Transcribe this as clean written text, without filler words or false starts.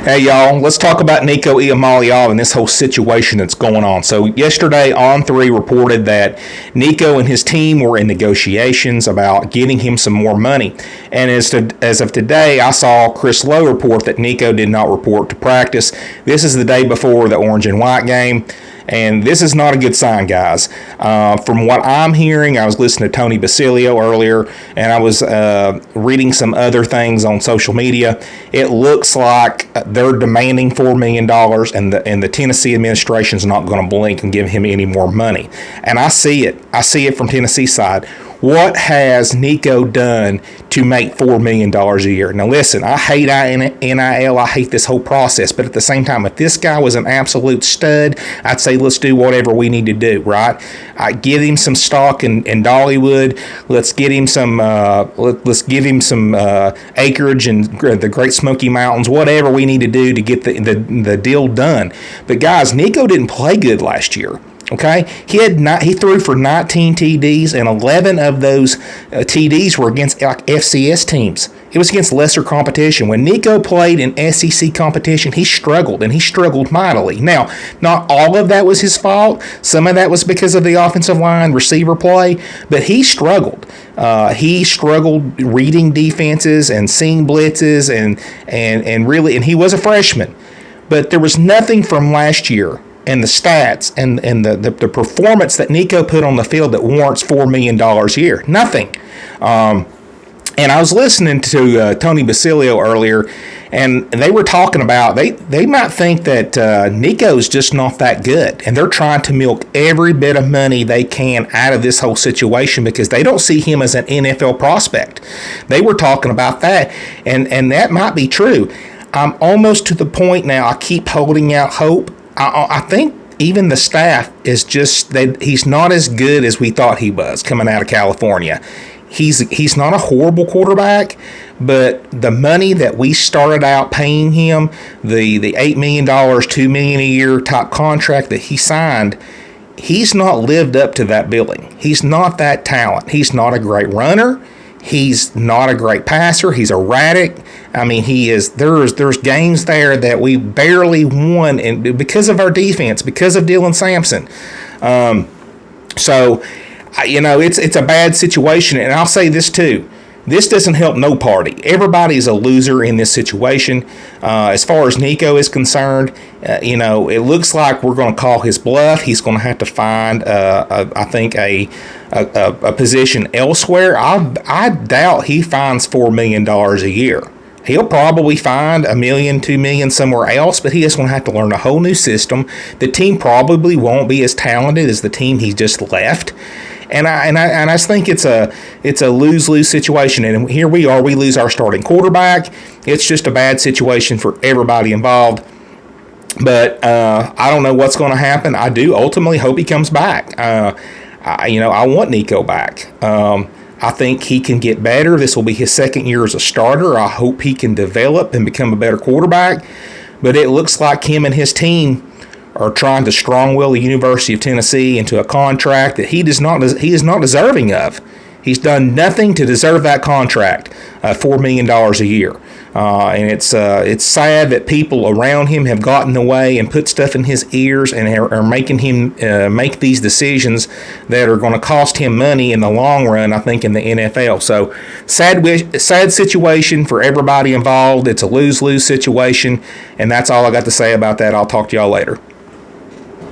Hey y'all, let's talk about Nico Iamaleava and this whole situation that's going on. So yesterday, On3 reported that Nico and his team were in negotiations about getting him some more money. And as of today, I saw Chris Lowe report that Nico did not report to practice. This is the day before the orange and white game. And this is not a good sign, guys. From what I'm hearing, I was listening to Tony Basilio earlier, and I was reading some other things on social media. It looks like they're demanding $4 million, and the Tennessee administration is not going to blink and give him any more money. And I see it. I see it from Tennessee's side. What has Nico done to make $4 million a year? Now, listen, I hate NIL. I hate this whole process. But at the same time, if this guy was an absolute stud, I'd say let's do whatever we need to do, right? Give him some stock in Dollywood. Let's get him some. Let's give him some acreage in the Great Smoky Mountains. Whatever we need to do to get the deal done. But guys, Nico didn't play good last year. Okay, he threw for 19 TDs, and 11 of those TDs were against FCS teams. It was against lesser competition. When Nico played in SEC competition, he struggled, and he struggled mightily. Now, not all of that was his fault. Some of that was because of the offensive line, receiver play, but he struggled. He struggled reading defenses and seeing blitzes, and he was a freshman. But there was nothing from last year and the stats and the performance that Nico put on the field that warrants $4 million a year. Nothing. And I was listening to Tony Basilio earlier, and they were talking about they might think that Nico's just not that good, and they're trying to milk every bit of money they can out of this whole situation because they don't see him as an NFL prospect. They were talking about that, and that might be true. I'm almost to the point now, I keep holding out hope. I think even the staff is just that he's not as good as we thought he was coming out of California. He's not a horrible quarterback, but the money that we started out paying him, the $8 million, $2 million a year type contract that he signed, he's not lived up to that billing. He's not that talent. He's not a great runner. He's not a great passer. He's erratic. I mean, he is. There's games there that we barely won, and because of our defense, because of Dylan Sampson. So, it's a bad situation, and I'll say this too. This doesn't help no party. Everybody's a loser in this situation. As far as Nico is concerned, it looks like we're going to call his bluff. He's going to have to find, I think, a position elsewhere. I doubt he finds $4 million a year. He'll probably find $1 million, $2 million somewhere else, but he is going to have to learn a whole new system. The team probably won't be as talented as the team he just left. And I think it's a lose-lose situation. And here we are, we lose our starting quarterback. It's just a bad situation for everybody involved. But I don't know what's going to happen. I do ultimately hope he comes back. I want Nico back. I think he can get better. This will be his second year as a starter. I hope he can develop and become a better quarterback. But it looks like him and his team are trying to strong-will the University of Tennessee into a contract that he is not deserving of. He's done nothing to deserve that contract, $4 million a year. And it's sad that people around him have gotten away and put stuff in his ears and are making him make these decisions that are going to cost him money in the long run, I think, in the NFL. So sad situation for everybody involved. It's a lose-lose situation, and that's all I got to say about that. I'll talk to y'all later.